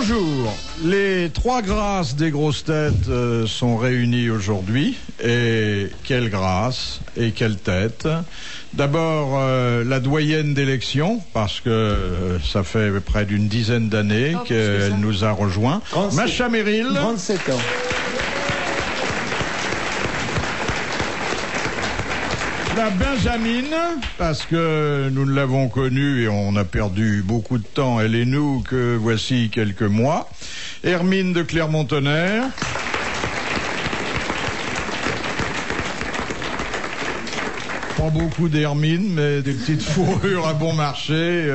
Bonjour, les trois grâces des grosses têtes sont réunies aujourd'hui. Et quelle grâce et quelle tête. D'abord, la doyenne d'élection, parce que ça fait près d'une dizaine d'années qu'elle nous a rejoints. Macha Merrill. 37 ans. La Benjamine, parce que nous ne l'avons connue et on a perdu beaucoup de temps, elle et nous, que voici quelques mois. Hermine de Clermont-Tonnerre. Pas beaucoup d'hermines, mais des petites fourrures à bon marché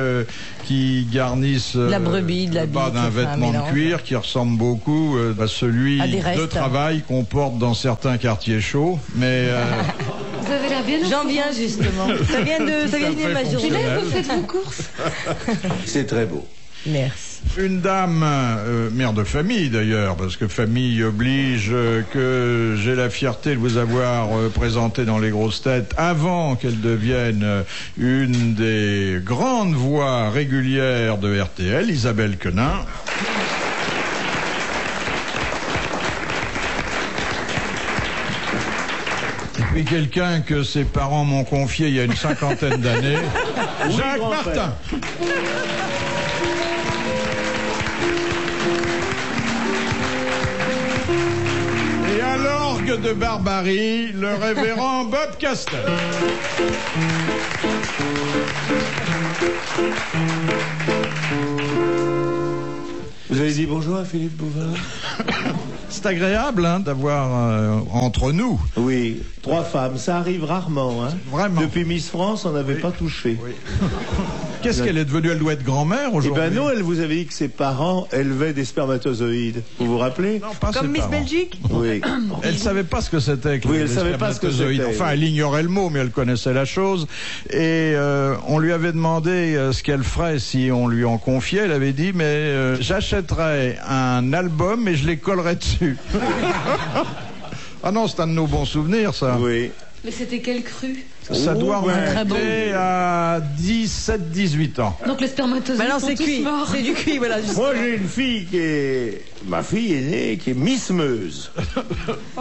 qui garnissent la brebis, de la le bas d'un vêtement de cuir qui ressemble beaucoup à celui de travail qu'on porte dans certains quartiers chauds. Mais vous avez l'air bien. J'en viens justement. Ça vient de ma journée. Et là, vous faites vos courses. C'est très beau. Merci. Une dame, mère de famille d'ailleurs, parce que famille oblige, que j'ai la fierté de vous avoir présenté dans les grosses têtes avant qu'elle devienne une des grandes voix régulières de RTL, Isabelle Quenin. Et puis quelqu'un que ses parents m'ont confié il y a une cinquantaine d'années, Jacques Martin. Et à l'orgue de Barbarie, le révérend Bob Castel. Vous avez dit bonjour à Philippe Bouvard? C'est agréable d'avoir entre nous. Oui, 3 femmes, ça arrive rarement. Hein. Vraiment. Depuis Miss France, on n'avait pas touché. Oui. Qu'est-ce qu'elle est devenue? Elle doit être grand-mère aujourd'hui. Eh ben non, elle vous avait dit que ses parents élevaient des spermatozoïdes. Vous vous rappelez? Non, pas Comme ses Miss parents. Belgique? Oui. Elle savait pas ce que c'était que les elle savait pas ce que spermatozoïdes. c'était. Enfin, elle ignorait le mot, mais elle connaissait la chose. Et on lui avait demandé ce qu'elle ferait si on lui en confiait. Elle avait dit, mais j'achèterais un album et je les collerais dessus. Ah non, c'est un de nos bons souvenirs, ça. Oui. Mais c'était quelle crue? Ça doit très bon. remonter à 17-18 ans. Donc les spermatozoïdes Maintenant sont c'est tous cuit. morts. C'est du cuit, voilà. Moi, j'ai une fille qui est... Ma fille est née, qui est Miss Meuse.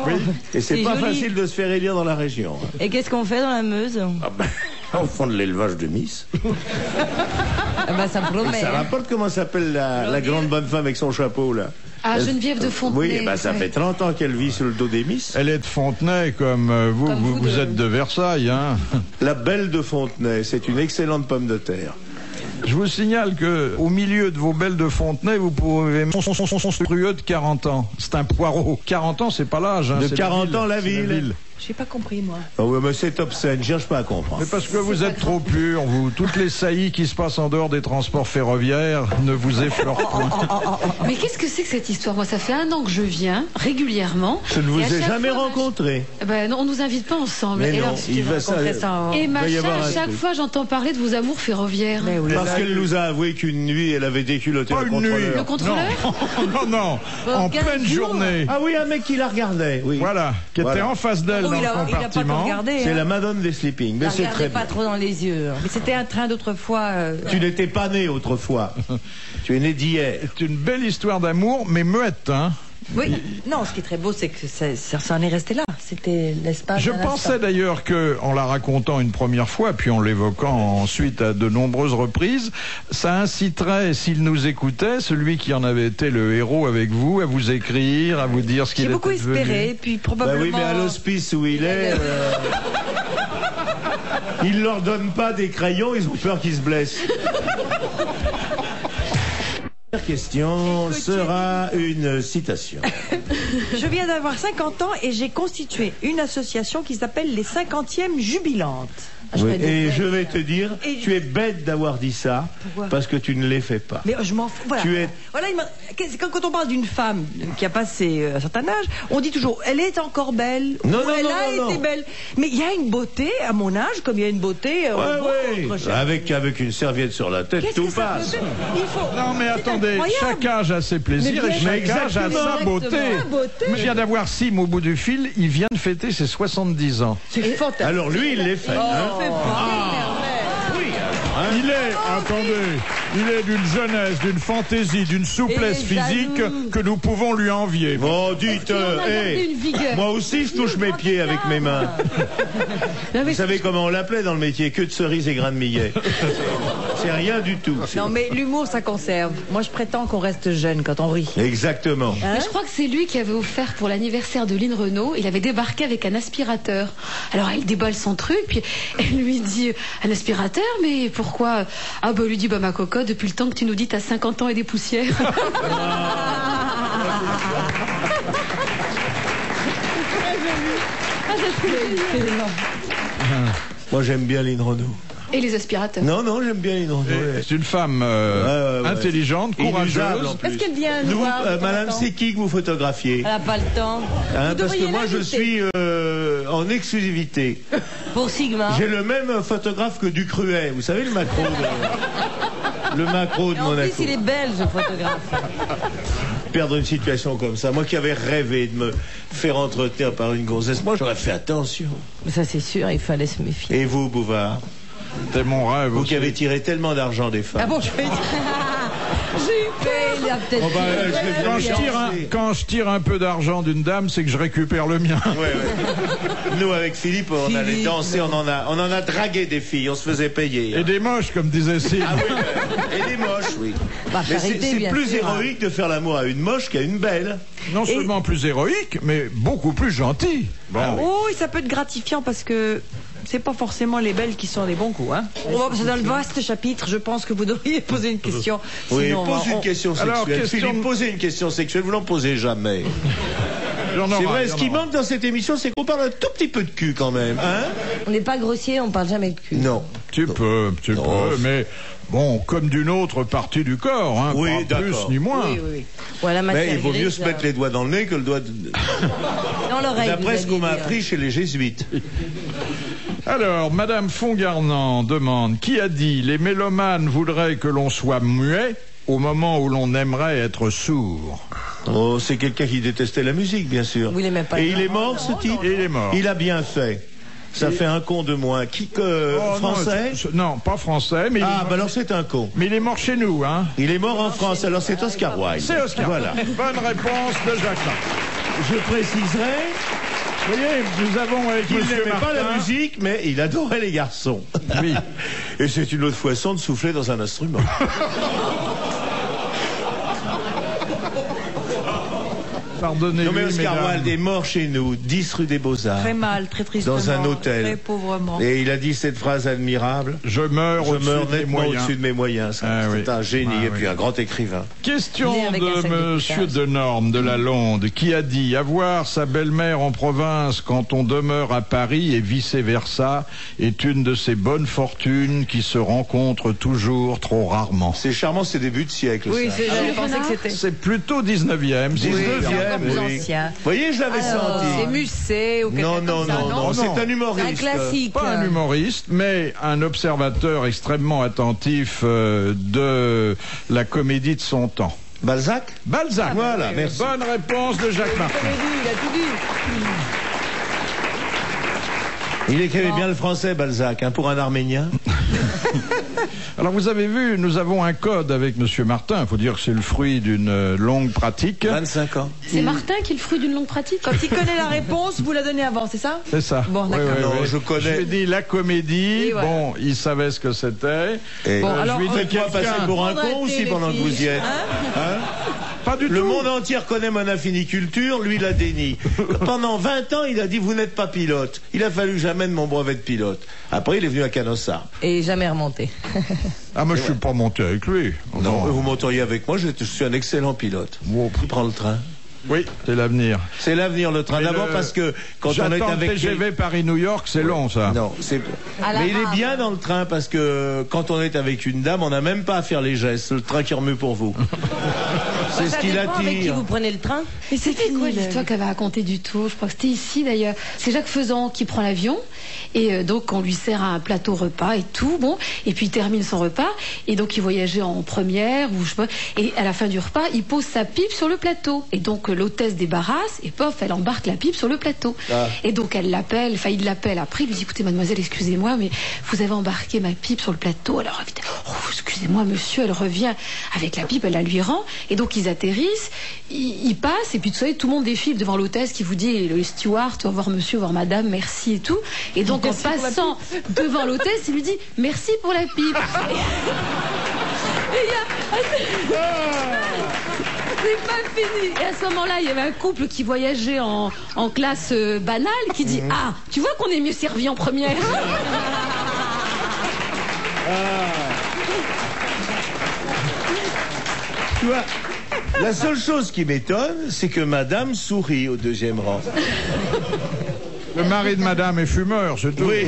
Oui. Et c'est C'est pas joli. facile de se faire élire dans la région. Hein. Et qu'est-ce qu'on fait dans la Meuse? Ah ben, au fond de l'élevage de Miss. Ah bah, ça promet. Ça rapporte comment s'appelle la grande bonne femme avec son chapeau, là? Ah, Geneviève de Fontenay. Oui, ben, ça fait 30 ans qu'elle vit sur le dos des Miss. Elle est de Fontenay, comme vous êtes de Versailles, hein. La belle de Fontenay, c'est une excellente pomme de terre. Je vous signale que au milieu de vos belles de Fontenay, vous pouvez son crueux de 40 ans. C'est un poireau. 40 ans, c'est pas l'âge. Hein, De c'est 40 ans, la c'est ville. J'ai pas compris, moi. Ah oui, mais c'est obscène, cherche pas à comprendre. Mais parce que vous êtes trop pur, vous. Toutes les saillies qui se passent en dehors des transports ferroviaires ne vous effleurent point. Mais qu'est-ce que c'est que cette histoire? Moi, ça fait 1 an que je viens régulièrement. Je ne vous Et à ai chaque jamais fois, rencontré. Ben non, on nous invite pas ensemble. Mais Et non, alors, il va ça. et va y Macha, avoir un à chaque truc. fois, j'entends parler de vos amours ferroviaires. Mais oui. Parce qu'elle nous a avoué qu'une nuit, elle avait déculotté Pas le une nuit. contrôleur. Le contrôleur? Non, en 15 pleine jours. journée. Ah oui, un mec qui la regardait. Oui. Voilà, qui était en face d'elle Oh, dans il le a pas compartiment. regardé. C'est Hein. la Madone des Sleeping. Mais Ne c'est très regardez pas bien. trop dans les yeux. Mais c'était un train d'autrefois. Tu n'étais pas né autrefois. Tu es né d'hier. C'est une belle histoire d'amour, mais muette, hein. Oui. Non, ce qui est très beau, c'est que ça en est resté là. C'était l'espace. Je pensais d'ailleurs que, en la racontant une première fois, puis en l'évoquant ensuite à de nombreuses reprises, ça inciterait, s'il nous écoutait, celui qui en avait été le héros avec vous, à vous écrire, à vous dire ce qu'il J'ai était beaucoup devenu. espéré, puis Bah probablement. oui, mais à l'hospice où il est, ils leur donnent pas des crayons, ils ont peur qu'ils se blessent. La première question sera une citation. Je viens d'avoir 50 ans et j'ai constitué une association qui s'appelle les 50e Jubilantes. Ah, Oui. ferais des Et bêtes. je vais te dire, Et tu es bête d'avoir dit ça, Pourquoi parce que tu ne les fais pas. Mais je m'en fous. Voilà. Tu es- Voilà, quand on parle d'une femme qui a passé un certain âge, on dit toujours elle est encore belle. Non, ou non, elle non, a non, été non. belle. Mais il y a une beauté à mon âge, comme il y a une beauté. Ouais, avec une serviette sur la tête, Qu'est-ce tout que ça passe. peut faire? Il faut. Non mais C'est attendez, incroyable. chaque âge a ses plaisirs Mais et bien chaque âge a exactement. sa beauté. Sa beauté. Je viens d'avoir Sim au bout du fil, il vient de fêter ses 70 ans. C'est fantastique. Alors lui, il les fait. hein. Fait pas. Oui, hein. Il est, attendez, Il est d'une jeunesse, d'une fantaisie, d'une souplesse physique que nous pouvons lui envier. Bon, dites, moi aussi je touche mes pieds avec mes mains. Vous savez comment on l'appelait dans le métier? Queue de cerise et grain de millet. C'est rien du tout. Non, mais l'humour, ça conserve. Moi, je prétends qu'on reste jeune quand on rit. Exactement. Hein? Mais je crois que c'est lui qui avait offert pour l'anniversaire de Lynn Renaud. Il avait débarqué avec un aspirateur. Alors elle déballe son truc, puis elle lui dit un aspirateur, mais pourquoi? Ah bah lui dit bah ma cocotte, depuis le temps que tu nous dis t'as 50 ans et des poussières. Moi j'aime bien Lynn Renaud. Et les aspirateurs. Non, j'aime bien Lynn Renaud. C'est une femme intelligente, courageuse. Est-ce qu'elle vient nous voir Madame, c'est qui que vous photographiez? Elle n'a pas le temps. Parce que moi je suis en exclusivité. Pour Sigma. J'ai le même photographe que Ducruet. Vous savez le macro le macro de En Monaco. plus, il est belge, le photographe. Perdre une situation comme ça. Moi qui avais rêvé de me faire entretenir par une grossesse, moi j'aurais fait attention. Ça, c'est sûr, il fallait se méfier. Et vous, Bouvard? C'était mon rêve. Vous aussi. qui avez tiré tellement d'argent des femmes. Ah bon, je vais dire. J'ai eu peur. Il a peut-être. Oh bah, Quand je tire un peu d'argent d'une dame, c'est que je récupère le mien. Ouais. Nous, avec Philippe, on allait danser, on en a dragué des filles, on se faisait payer. Et des moches, comme disait Sid. Ah oui, et des moches, oui. Bah, Mais charité, c'est bien plus sûr. héroïque de faire l'amour à une moche qu'à une belle. Non seulement plus héroïque, mais beaucoup plus gentil. Bon. Ah oui. Oui, ça peut être gratifiant parce que c'est pas forcément les belles qui sont les bons coups. Hein. C'est dans le vaste chapitre, je pense que vous devriez poser une question. Oui, Sinon, pose une question sexuelle. Alors, Philippe, posez une question sexuelle, vous n'en posez jamais. C'est vrai, ce qui manque dans cette émission, c'est qu'on parle un tout petit peu de cul quand même. Hein? On n'est pas grossier, on parle jamais de cul. Non. Tu peux, mais bon, comme d'une autre partie du corps, hein, Oui, pas plus d'accord. ni moins. Oui. Ouais, la matière Mais il vaut mieux grise, se mettre les doigts dans le nez que le doigt... dans l'oreille. D'après vous ce qu'on alliez m'a dire. appris chez les jésuites. Alors, Madame Fongarnant demande, qui a dit les mélomanes voudraient que l'on soit muet au moment où l'on aimerait être sourd? Oh, c'est quelqu'un qui détestait la musique, bien sûr. Vous l'aimez pas. Et il est mort, ce type? Et il est mort. Il a bien fait. Ça fait un con de moins. Français? Non, pas français, mais, Ah, bah alors c'est un con. mais il est mort chez nous, hein. Il est mort en France, alors c'est Oscar Wilde. C'est Oscar. Voilà. Bonne réponse de Jacques. Je préciserai Vous voyez, nous avons avec qu'il Monsieur n'aimait pas la Martin- musique, mais il adorait les garçons. Oui. Et c'est une autre façon de souffler dans un instrument. Pardonnez-lui, Non mais Oscar mesdames. Wilde est mort chez nous, 10 rue des Beaux-Arts. Très mal, très tristement. Dans un hôtel. Très pauvrement. Et il a dit cette phrase admirable. Je meurs Je au-dessus meurs des nettement moyens. au-dessus de mes moyens. Ça. Ah C'est oui. un génie Ah et puis oui. un grand écrivain. Question Né avec un sac de de Monsieur couchage. Denorme de la Londe qui a dit avoir sa belle-mère en province quand on demeure à Paris et vice-versa est une de ces bonnes fortunes qui se rencontrent toujours trop rarement. C'est charmant, c'est début de siècle. Oui, ça. c'est Jules je pensais Renard que c'était. C'est plutôt 19e. 19e, plus oui. ancien. Vous voyez, je l'avais Alors, c'est senti. Musset ou quelque Non, chose non, comme ça, non, non, c'est un C'est un humoriste. classique. Pas un humoriste, mais un observateur extrêmement attentif de la comédie de son temps. Balzac? Balzac. Voilà, merci. Bonne réponse de Jacques Martin. Il a tout dit. Il écrivait bien le français, Balzac, hein, pour un Arménien. Alors vous avez vu, nous avons un code avec Monsieur Martin. Il faut dire que c'est le fruit d'une longue pratique. 25 ans. C'est Martin qui est le fruit d'une longue pratique. Quand il connaît la réponse, vous la donnez avant, c'est ça? C'est ça. Bon, d'accord. Non, je connais. Je lui ai dit la comédie. Et voilà. Bon, il savait ce que c'était. Et Bon, je alors, lui ai dit faites-moi passer quelqu'un. pour un con aussi pendant que vous y êtes. Hein? Pas du Le tout. monde entier reconnaît mon infiniculture, lui la dénie. Pendant 20 ans, il a dit vous n'êtes pas pilote. Il a fallu que j'amène mon brevet de pilote. Après, il est venu à Canossa. Et jamais remonté. Ah, mais je suis pas monté avec lui. Non, Bon. vous monteriez avec moi, je suis un excellent pilote. Bon. Il prend le train. Oui, c'est l'avenir. C'est l'avenir, le train. Mais D'abord le- parce que quand on est J'attends le avec... TGV Paris-New York, c'est long, ça. Non, c'est... À la Mais il est rame. bien dans le train parce que quand on est avec une dame, on n'a même pas à faire les gestes. C'est le train qui remue pour vous. C'est ce Ça qui dépend avec qui l'attire. vous prenez le train. Mais c'était quoi l'histoire qu'elle avait racontée du tout? Je crois que c'était ici d'ailleurs. C'est Jacques Faisan qui prend l'avion et donc on lui sert un plateau repas et tout, bon, et puis il termine son repas et donc il voyageait en première ou je sais pas, et à la fin du repas il pose sa pipe sur le plateau et donc l'hôtesse débarrasse et pof, elle embarque la pipe sur le plateau. Et donc elle l'appelle, enfin il l'appelle après, il lui dit écoutez mademoiselle, excusez-moi, mais vous avez embarqué ma pipe sur le plateau. Alors excusez-moi monsieur, elle revient avec la pipe, elle la lui rend. Et donc ils atterrissent, ils passent, et puis vous savez, tout le monde défile devant l'hôtesse qui vous dit, le steward, au revoir monsieur, au revoir madame, merci et tout. Et donc en passant devant l'hôtesse, il lui dit merci pour la pipe. C'est pas fini. Et à ce moment-là, il y avait un couple qui voyageait en classe banale qui dit ah, tu vois qu'on est mieux servi en première. Tu vois, la seule chose qui m'étonne, c'est que madame sourit au deuxième rang. Le mari de madame est fumeur, c'est tout. Oui.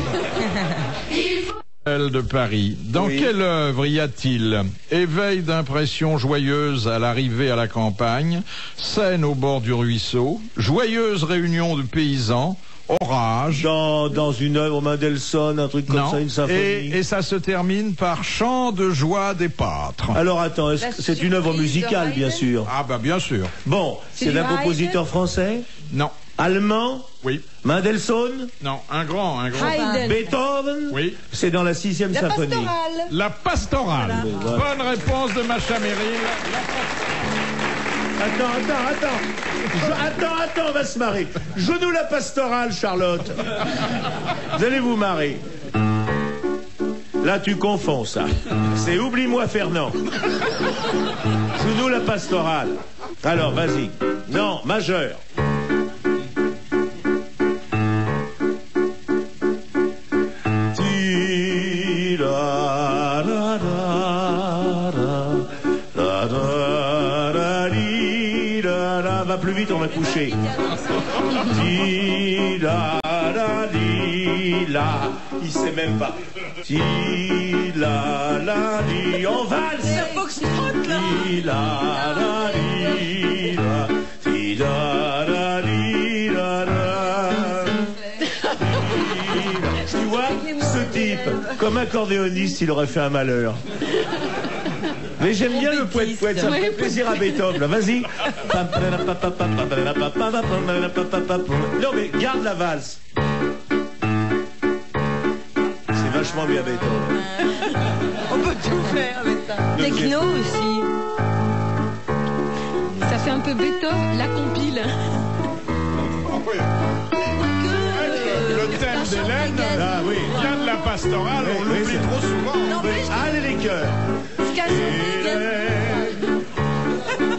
De Paris. Dans quelle œuvre y a-t-il éveil d'impression joyeuse à l'arrivée à la campagne, scène au bord du ruisseau, joyeuse réunion de paysans, orage. Dans une œuvre Mendelssohn, un truc comme ça, une symphonie. Et ça se termine par chant de joie des pâtres. Alors attends, est-ce que c'est une œuvre musicale, bien sûr? Ah bah bien sûr. Bon, c'est d'un compositeur français? Non. Allemand? Oui. Mendelssohn? Non, un grand. Haydn. Beethoven? Oui. C'est dans la 6e symphonie. Pastorale. La pastorale. Voilà. Bonne réponse de Macha Merrill. Attends, on va se marrer. Joue-nous la pastorale, Charlotte. Vous allez vous marrer. Là, tu confonds ça. C'est Oublie-moi Fernand. Joue-nous la pastorale. Alors, vas-y. Non, majeur. Va plus vite, on va coucher. Il sait même pas. En valse. Tu vois, ce type, comme accordéoniste, il aurait fait un malheur. Mais j'aime bien le poète-poète, ça me fait plaisir à Beethoven. Là, vas-y. Non, mais garde la valse. C'est vachement bien Beethoven. On peut tout faire avec ça. Techno aussi. Ça fait un peu Beethoven, la compile. Le thème d'Hélène vient de la pastorale, on l'oublie trop souvent. Allez les cœurs.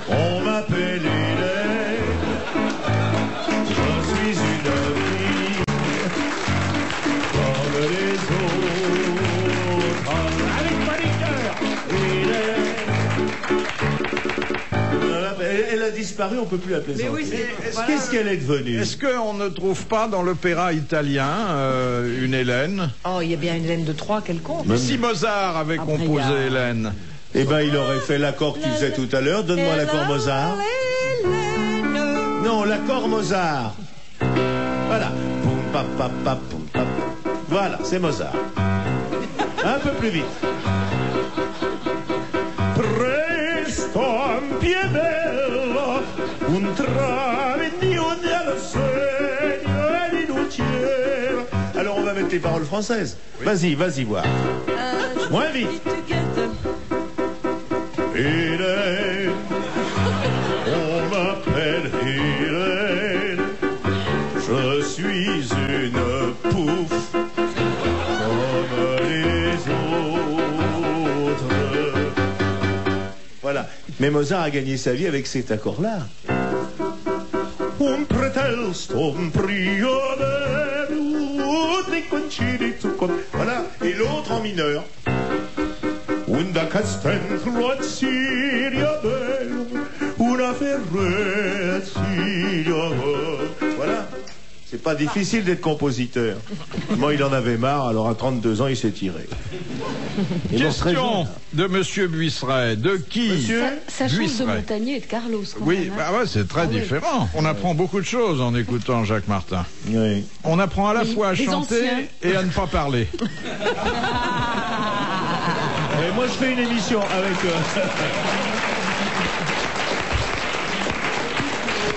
On m'appelle Hélène. Je suis une fille comme les autres. Avec pas les cœurs. Hélène. Elle a disparu, on peut plus l'appeler ça. Qu'est-ce qu'elle est devenue? Est-ce qu'on ne trouve pas dans l'opéra italien une Hélène? Oh, il y a bien une Hélène de Troyes quelconque. Si Mozart avait composé Hélène. Eh ben, il aurait fait l'accord que tu faisais tout à l'heure. Donne-moi l'accord Mozart. Non, l'accord Mozart. Voilà. Poum, pap, pap, pap, poum, pap. Voilà, c'est Mozart. Un peu plus vite. Presto ampie bello, un travenio nel segno di luciera. Alors, on va mettre les paroles françaises. Vas-y, voir. Moins vite. Hélène, on m'appelle Hélène, je suis une pouffe comme les autres. Voilà. Mais Mozart a gagné sa vie avec cet accord-là. Un pretesto, un priore, des concili, tout comme. Voilà. Et l'autre en mineur. Una castentrozilia bello, una ferrezilia. Voilà. C'est pas difficile d'être compositeur. Moi, il en avait marre, alors à 32 ans, il s'est tiré. Question de Monsieur Buisseret. De qui? Monsieur Ça change de Montagnier et de Carlos. Oui, bah ouais, c'est très différent. On apprend beaucoup de choses en écoutant Jacques Martin. Oui. On apprend à la fois à chanter et à ne pas parler. Et moi, je fais une émission avec...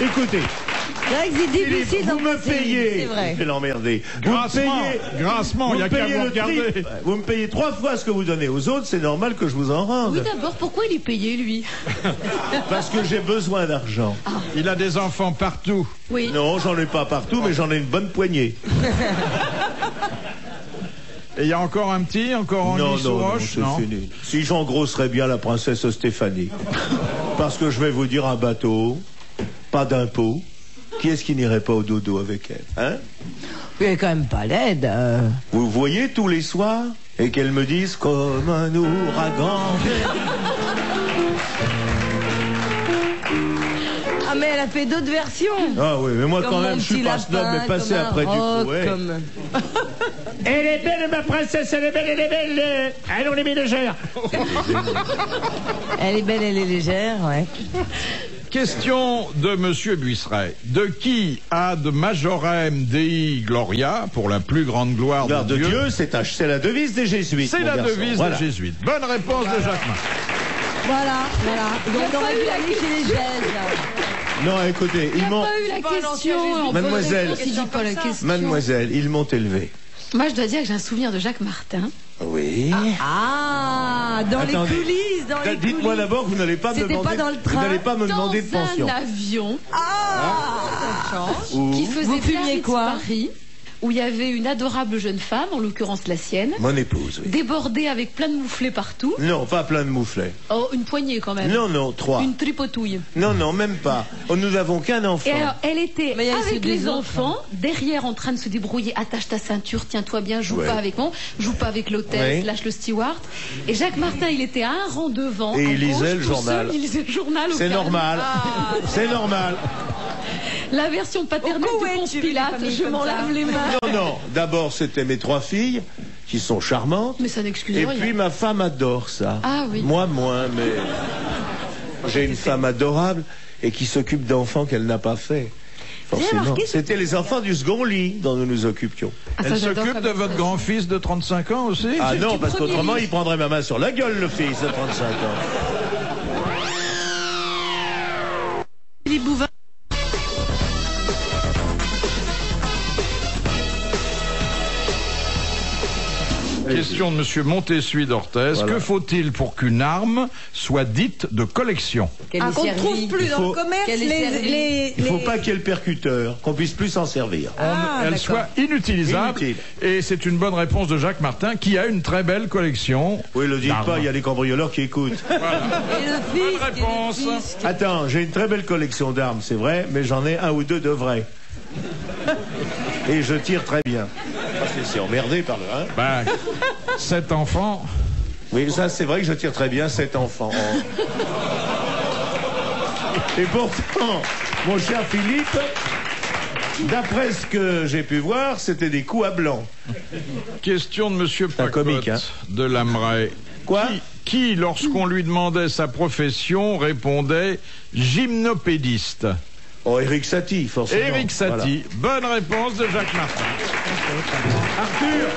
Écoutez, C'est vrai que c'est Philippe, difficile vous me payez. C'est vrai. Je vais l'emmerder. Grassement, il n'y a qu'à vous regarder. Vous me payez 3 fois ce que vous donnez aux autres, c'est normal que je vous en rende. Oui, d'abord, pourquoi il est payé, lui? Parce que j'ai besoin d'argent. Il a des enfants partout. Oui. Non, j'en ai pas partout, mais j'en ai une bonne poignée. Et il y a encore un petit, encore en Non, sous roche, c'est fini. Si j'engrosserais bien la princesse Stéphanie. Parce que je vais vous dire un bateau, pas d'impôt. Qui est-ce qui n'irait pas au dodo avec elle, hein? Elle est quand même pas laide. Vous voyez tous les soirs et qu'elle me dise comme un ouragan. Ah, mais elle a fait d'autres versions. Ah oui, mais moi Comme quand mon même, je suis petit pas snob, lapin, mais passé comme un après du roc, coup. Ouais. comme- Elle est belle, ma princesse, elle est belle, elle est belle. Allons les ménagères. Elle est belle, elle est légère, ouais. Question de Monsieur Buisseret. De qui ad majorem Dei Gloria, pour la plus grande gloire Gloire de Dieu, c'est la devise des jésuites. c'est mon la garçon. devise Voilà. des jésuites. Bonne réponse de Jacques Martin. Voilà, voilà. Donc on aurait dû aller chez les Gèges. Non, écoutez, Il ils n'a m'ont... pas eu la pas un question. ancien on peut Mademoiselle. répondre, il dit pas la question. Mademoiselle, ils m'ont élevé. Moi, je dois dire que j'ai un souvenir de Jacques Martin. Oui. Ah, dans Attendez. les coulisses, dans les Dites-moi coulisses. d'abord que vous n'allez pas me C'était demander... pas dans le train. Vous n'allez pas me demander de Dans pension. un avion Ou... qui faisait Vous fumiez Biarritz, quoi Paris, où il y avait une adorable jeune femme, en l'occurrence la sienne, Mon épouse, oui. débordée avec plein de mouflets partout. Non, pas plein de mouflets. Oh, une poignée quand même. Non, 3. Une tripotouille. Non, même pas. Oh, nous n'avons qu'un enfant. Et alors, elle était Mais il y a avec ceux les des autres, enfants, derrière en train de se débrouiller. Attache ta ceinture, tiens-toi bien, joue Ouais. pas avec moi, joue pas avec l'hôtesse, Ouais. lâche le steward. Et Jacques Martin, il était à un rang devant. Et à il lisait gauche, le tout journal. seul, il lisait le journal. au C'est calme. normal. C'est normal. La version paternelle Au de Koweït, Ponce j'ai vu des Pilate, familles je comme m'en ça. lave les mains. Non. D'abord, c'était mes 3 filles, qui sont charmantes. Mais ça n'excuse Et rien. puis, ma femme adore ça. Ah oui. Moi, moins, mais... J'ai une femme adorable et qui s'occupe d'enfants qu'elle n'a pas fait. Forcément. remarqué- C'était les enfants du second lit dont nous nous occupions. Ah, ça, Elle j'adore s'occupe quand de même. votre grand-fils de 35 ans aussi Ah non, du parce premier qu'autrement, lit. il prendrait ma main sur la gueule, le fils de 35 ans. Philippe Bouvin. Question de Monsieur Montessuie d'Orthez. Voilà. Que faut-il pour qu'une arme soit dite de collection? Qu'elle Ah, est qu'on ne trouve servie. plus Il dans faut- le commerce Qu'elle est servie. Il ne faut pas qu'il y ait le percuteur, qu'on puisse plus s'en servir. Ah, Elle d'accord. soit inutilisable. Inutile. Et c'est une bonne réponse de Jacques Martin, qui a une très belle collection. Oui, le dites d'armes. pas, il y a les cambrioleurs qui écoutent. Et le fils, Bonne réponse. et le fils. Attends, j'ai une très belle collection d'armes, c'est vrai, mais j'en ai un ou deux de vrais. Et je tire très bien. Parce que c'est emmerdé par le... Hein. Ben, 7 enfants. Oui, ça c'est vrai que je tire très bien 7 enfants. Et pourtant, mon cher Philippe, d'après ce que j'ai pu voir, c'était des coups à blanc. Question de Monsieur un Pacotte comique, hein. de Lamray. Quoi Qui, lorsqu'on lui demandait sa profession, répondait gymnopédiste? Oh, Éric Satie, forcément. Éric Satie. Bonne réponse de Jacques Martin. Arthur,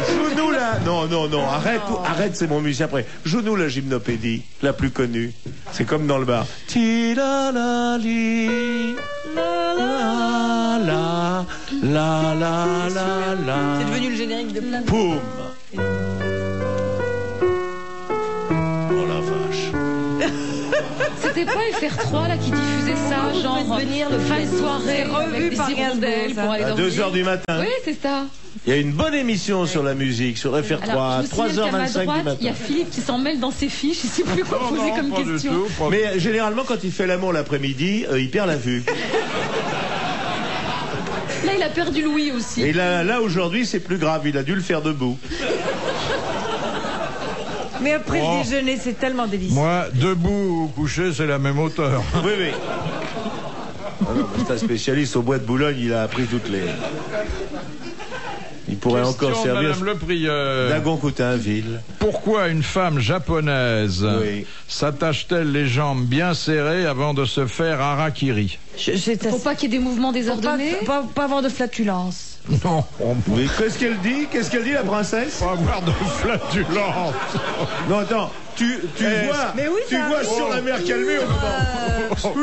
joue-nous la... Non, arrête, c'est mon musicien après. Joue-nous la gymnopédie, la plus connue. C'est comme dans le bar. Ti-la-la-li, la-la, la-la-la-la. C'est devenu le générique de plein de... Poum. Oh la vache. C'était pas FR3 là qui diffusait ça, Pourquoi vous genre faites venir le fin de plaisir soirée C'est revu avec des par Gainsbourg, hirondelles ça. pour aller À dormir. 2h du matin. Oui, c'est ça. Il y a une bonne émission sur la musique, sur FR3, Alors, je vous signale qu'à ma 3h25 du droite, il y a matin. Philippe qui s'en mêle dans ses fiches. Il ne sait plus quoi Non, poser non, comme pas du question. tout, pas- Mais généralement, quand il fait l'amour l'après-midi, il perd la vue. Là, il a perdu Louis aussi. Et là aujourd'hui, c'est plus grave, il a dû le faire debout. Mais après Oh. le déjeuner, c'est tellement délicieux. Moi, debout ou couché, c'est la même hauteur. Oui. Ah non, mais c'est un spécialiste au bois de Boulogne, il a appris toutes les... Il pourrait Question encore de servir Madame Le Prieur. Dagon-Coutainville. Pourquoi une femme japonaise Oui. s'attache-t-elle les jambes bien serrées avant de se faire harakiri? C'est Faut pas qu'il y ait des mouvements Pour pas, désordonnés. pas avoir de flatulence. Non, Mais qu'est-ce qu'elle dit? Qu'est-ce qu'elle dit, la princesse? pas avoir de flatulence. Non, attends, tu vois, mais oui, tu ça vois arrive. sur la mer calmée au moment.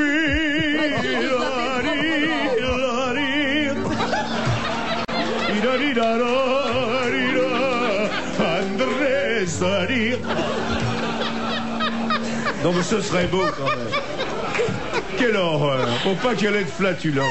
Non, mais ce serait beau quand même. Quelle horreur. Faut pas qu'elle ait de flatulence.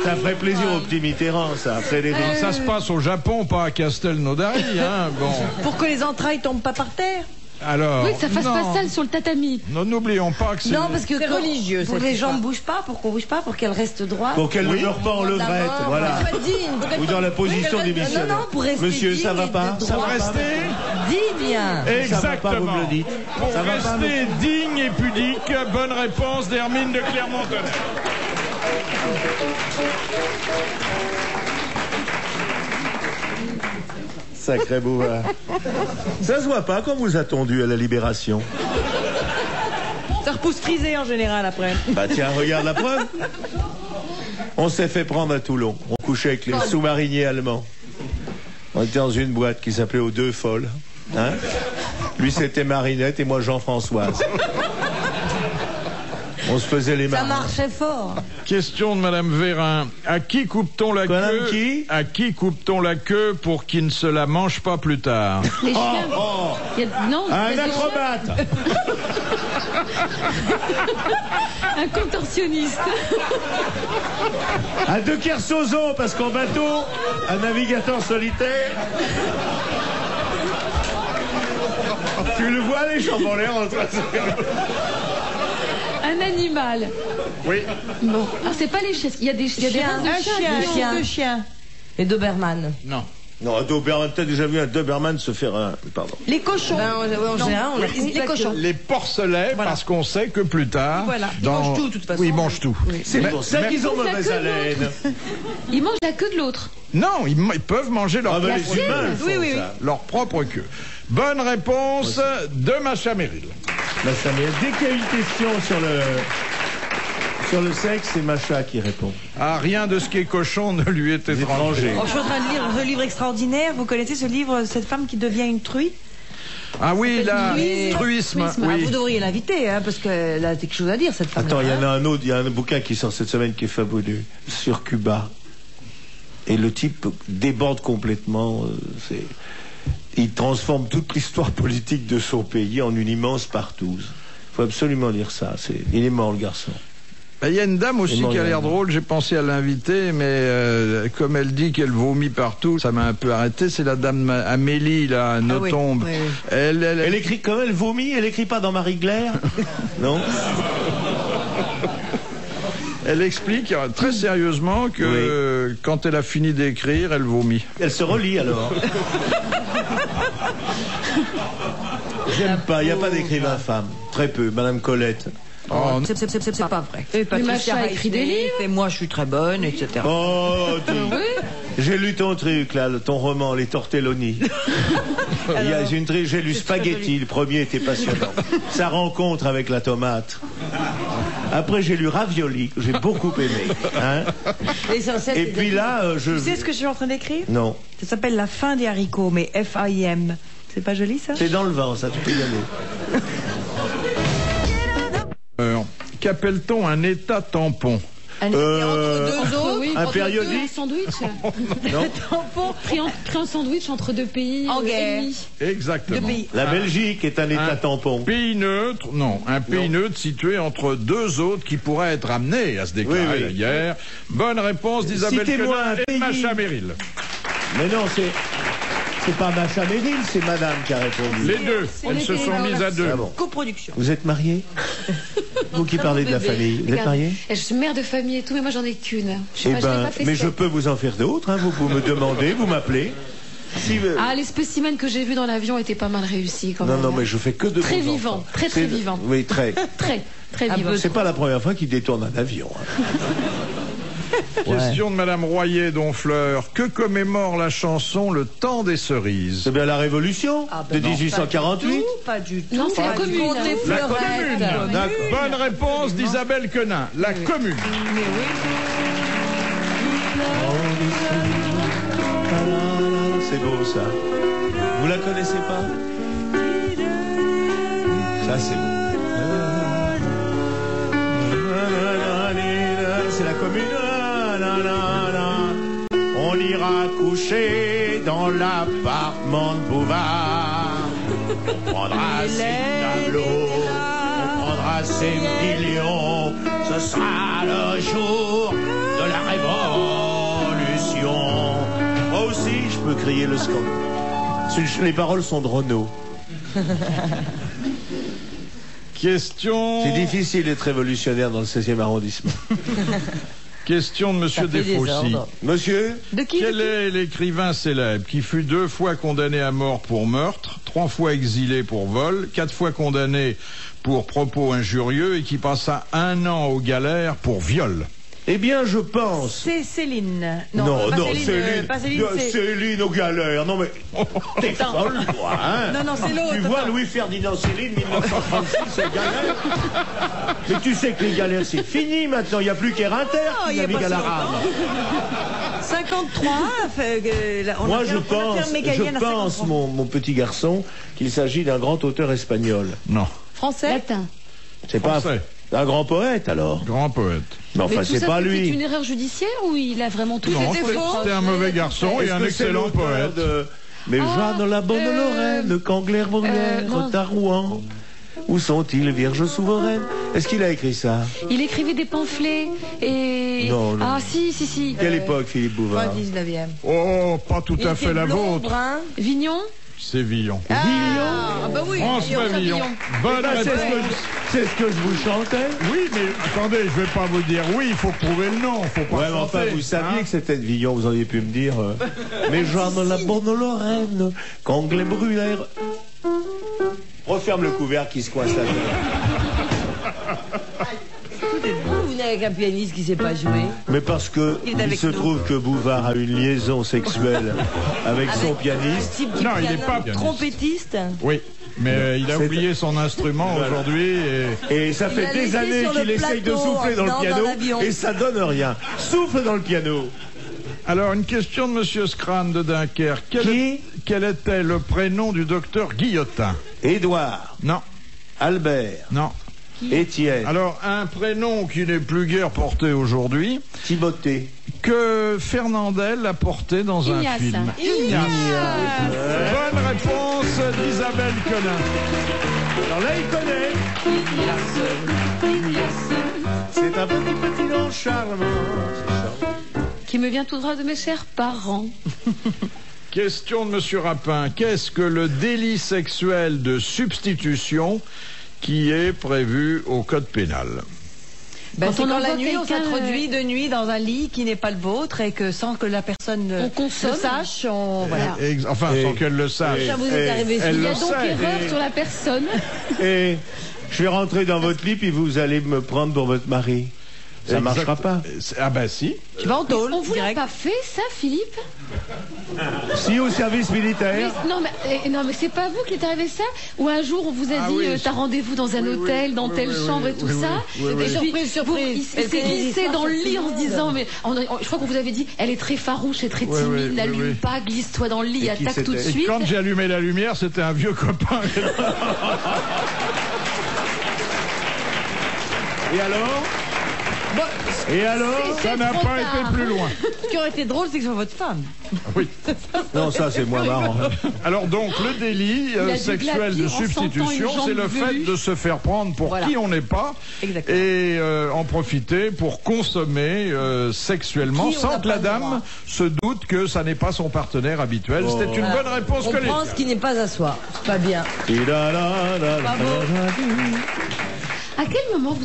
Ça ferait plaisir au petit Mitterrand, ça. Frédéric. Ça se passe au Japon, pas à Castelnaudary, hein. Bon, Pour que les entrailles tombent pas par terre. alors. Oui, que ça fasse non. pas sale sur le tatami. Non, n'oublions pas que c'est. Non, parce que C'est religieux, pour cette que les histoire. jambes bougent pas, pour qu'on bouge pas, pour qu'elles restent droites. Pour qu'elle ne meure pas en levrette, voilà. Pour être digne. Ou dans la position du missionnaire. Non, pour rester Monsieur, ça digne va et pas? de Ça droit. va pas? Rester. Digne. Ça va pas, vous Exactement. me le dites. Pour Ça va pas, rester digne et pudique, bonne réponse d'Hermine de Clermont-Tonnerre. Sacré bouvard. Ça se voit pas quand vous attendu à la Libération. Ça repousse frisé en général après. Bah tiens, regarde la preuve. On s'est fait prendre à Toulon. On couchait avec les sous-mariniers allemands. On était dans une boîte qui s'appelait Aux Deux Folles. Hein, lui, c'était Marinette et moi, Jean-Françoise. On se faisait les Ça marins. marchait fort. Question de Madame Vérin. À qui coupe-t-on la Madame queue qui À qui coupe-t-on la queue pour qu'il ne se la mange pas plus tard? Les chiens. Oh, Il y a- Non, un il y a des acrobate. chiens. Un contorsionniste. Un De Kersauzon, parce qu'en bateau, un navigateur solitaire. Tu le vois, les jambes en l'air en train de se faire. Un animal. Oui. Bon, alors c'est pas les chiens. Il y a des races de Un chiens. chien, des chiens. deux chiens. Les Doberman. Non. Non, un Doberman, t'as déjà vu un Doberman se faire un... Pardon. Les cochons. En général, on a les cochons. Les porcelets, Voilà. parce qu'on sait que plus tard. Voilà. Ils mangent tout, de toute façon. Oui, ils mangent tout. C'est pour ça qu'ils ont Mais- mauvaise haleine. Ils mangent la queue de l'autre. Non, ils peuvent manger leur, Ah ben propre, les humains le font, Oui, oui, oui. ça. leur propre queue. Bonne réponse de Macha Merrill. Bah, ça m'est- dès qu'il y a une question sur le sexe, c'est Macha qui répond. Ah, rien de ce qui est cochon ne lui est étranger. Étranger. Oh, je suis en train de lire ce livre extraordinaire. Vous connaissez ce livre, cette femme qui devient une truie? Ah oui, là, Truisme. truisme. Truisme. Ah, Oui. vous devriez l'inviter, hein, parce qu'elle a quelque chose à dire, cette femme. Attends, il y en a un autre, il y a un bouquin qui sort cette semaine qui est fabuleux, sur Cuba. Et le type déborde complètement. Il transforme toute l'histoire politique de son pays en une immense partouze. Il faut absolument lire ça. Il est mort, le garçon. Il y a une dame aussi Et qui a l'air Morgane. drôle, j'ai pensé à l'inviter, mais comme elle dit qu'elle vomit partout, ça m'a un peu arrêté. C'est la dame Amélie, là, à Notombe. oui, oui. Elle écrit, comme elle vomit, elle écrit pas dans Marie Claire. Non. Elle explique très sérieusement que quand elle a fini d'écrire, elle vomit. Elle se relie alors. J'aime pas, il n'y a pas d'écrivain femme. Très peu, Madame Colette. Oh, C'est pas vrai. Et Macha a écrit des livres. Et moi, je suis très bonne, etc. Oh, j'ai lu ton truc, là, ton roman, Les Tortelloni. J'ai lu Spaghetti, le premier était passionnant. Sa rencontre avec la tomate. Après, j'ai lu Ravioli, que j'ai beaucoup aimé. Hein. L'essentiel, Et c'est puis de- là, je... Tu sais ce que je suis en train d'écrire? Non, Ça s'appelle La fin des haricots, mais F-I-M. C'est pas joli, ça? c'est dans le vent, ça, tu peux y aller. Qu'appelle-t-on un état tampon? Entre deux autres. Oui, un entre périodique. deux, un sandwich. Non. Pris en sandwich entre deux pays En guerre. ennemis. Exactement. Deux pays. La Belgique est un état tampon. Pays neutre, non, un pays neutre situé entre deux autres qui pourraient être amenés à se déclarer Oui, oui. la guerre. Bonne réponse d'Isabelle Citez-moi Quenin un et pays. Macha Merrill. Mais non, c'est pas Macha Merrill, c'est Madame qui a répondu. Les deux, elles les se pays sont dans mises la- à deux. Ah bon. Coproduction. Vous êtes mariés? Vous qui parlez de la Bébé. famille. Vous êtes Regarde, mariés? Je suis mère de famille et tout, mais moi j'en ai qu'une. Je Eh n'ai ben, pas fait mais sept. je peux vous en faire d'autres, hein. Vous me demandez, vous m'appelez. Si vous- Ah, les spécimens que j'ai vus dans l'avion étaient pas mal réussis quand Non, même. non, mais je fais que de Très vos vivant, enfants. très, très vivant. Oui, très. Très vivant. C'est pas la première fois qu'il détourne un avion. Hein. Question de Madame Royer d'Honfleur. Que commémore la chanson Le temps des cerises? C'est bien la Révolution de non, 1848. Pas du tout. Non, c'est la commune. Compte des hein. La fleurettes. commune. D'accord. Bonne réponse d'Isabelle Quenin. La commune. Mais oui. beau, ça. Vous la connaissez pas? Ça, c'est beau. C'est la commune. On ira coucher dans l'appartement de Bouvard. On prendra ses tableaux, on prendra ses millions. Ce sera le jour de la révolution. Moi aussi, je peux crier le scandale. Les paroles sont de Renaud. Question. C'est difficile d'être révolutionnaire dans le 16e arrondissement. Question de Monsieur Desfaussy. Monsieur, De qui? Quel est l'écrivain célèbre qui fut 2 fois condamné à mort pour meurtre, 3 fois exilé pour vol, 4 fois condamné pour propos injurieux et qui passa 1 an aux galères pour viol? eh bien, je pense... C'est Céline. Non, pas non, Céline. Pas Céline, c'est... Céline aux galères. Non, mais t'es folle, toi, hein? Non, c'est l'autre. Tu vois, Louis-Ferdinand Céline, 1936, c'est galère. Mais tu sais que les galères, c'est fini maintenant. Il n'y a plus qu'Erinter qui navigue à la rame. 53. Moi, je pense, mon petit garçon, qu'il s'agit d'un grand auteur espagnol. Non. Français. Latin. C'est pas Français. un grand poète, alors. Grand poète. Mais enfin, Mais tout c'est ça, pas c'était lui. une erreur judiciaire ou il a vraiment tout Non, fait c'était un mauvais garçon et Est-ce un que c'est excellent l'auteur poète. de... Mais Jeanne, la bonne Lorraine, Cangler, Baudelaire, non. à Rouen. Où sont-ils, vierges souveraines? Est-ce qu'il a écrit ça? Il écrivait des pamphlets et... Non. Ah, si. Quelle époque, Philippe Bouvard? 19e. Oh, pas tout à fait la vôtre. Vignon. C'est Villon. Ah bah oui. François Villon. Bonne Ben, réponse. c'est ce que je vous chantais. Oui, mais attendez, je vais pas vous dire oui, il faut trouver le nom, faut pas Ouais, mais enfin, chanter, vous saviez hein. que c'était de Villon, vous auriez pu me dire. Mais Jeanne, la bonne Lorraine, Cangler, Brûlère. Referme le couvercle qui se coince la tête. Vous n'avez qu'un pianiste qui ne sait pas jouer. Mais parce que Il est il avec se nous. trouve que Bouvard a une liaison sexuelle avec son pianiste. Type qui Non, il n'est piano- pas pianiste. trompettiste. Oui, mais il a C'est- oublié son instrument aujourd'hui et Et ça Il fait a des laissé années sur le qu'il essaye de plateau, souffler dans non, le dans piano l'avion. et ça donne rien. Souffle dans le piano. alors une question de Monsieur Scran de Dunkerque. Quel était le prénom du docteur Guillotin? Édouard, Non, Albert, non. Étienne, Alors un prénom qui n'est plus guère porté aujourd'hui, Timothée. que Fernandel a porté dans Ignace. un film. Ignace. Bonne réponse d'Isabelle Collin. Alors là, il connaît. C'est un petit nom charmant. C'est charmant. Qui me vient tout droit de mes chers parents. Question de Monsieur Rapin. Qu'est-ce que le délit sexuel de substitution qui est prévu au code pénal? Ben, Quand c'est on quand la envoie nuit, on quelqu'un, s'introduit de nuit dans un lit qui n'est pas le vôtre et que sans que la personne On consomme. le sache, voilà. Enfin, sans qu'elle le sache. Ça vous est arrivé elle Il y le a donc sait. erreur sur la personne. Et je vais rentrer dans votre lit puis vous allez me prendre pour votre mari. Ça Exact. marchera pas. Ah ben si. Tu vas en tôle, On vous l'a direct. pas fait, ça, Philippe? Si au service militaire. Non, mais c'est pas vous qui est arrivé ça? Ou un jour, on vous a Ah dit, oui, t'as rendez-vous dans un oui, hôtel, dans oui, telle oui, chambre oui, et tout oui, ça? oui, oui, Et oui. puis, Surprise. il s'est glissé dans le lit en se disant, mais je crois qu'on vous avait dit, elle est très farouche et très Oui, timide, oui, n'allume oui. pas, glisse-toi dans le lit, Et qui attaque tout de c'était? suite. Quand j'ai allumé la lumière, c'était un vieux copain. Et alors? Et alors? Ça n'a trop pas tard. été plus loin. Ce qui aurait été drôle, c'est que ce soit votre femme. Oui. Non, ça c'est moins marrant. Alors donc le délit Il a dû sexuel de glapir en sentant substitution, une jambe c'est le fait velue. de se faire prendre pour Voilà. qui on n'est pas Exactement. et en profiter pour consommer sexuellement Qui on sans n'a que la pas le droit. dame se doute que ça n'est pas son partenaire habituel. Oh. C'était une bonne réponse On collégiale. prend ce qui n'est pas à soi. Pas bien. À quel moment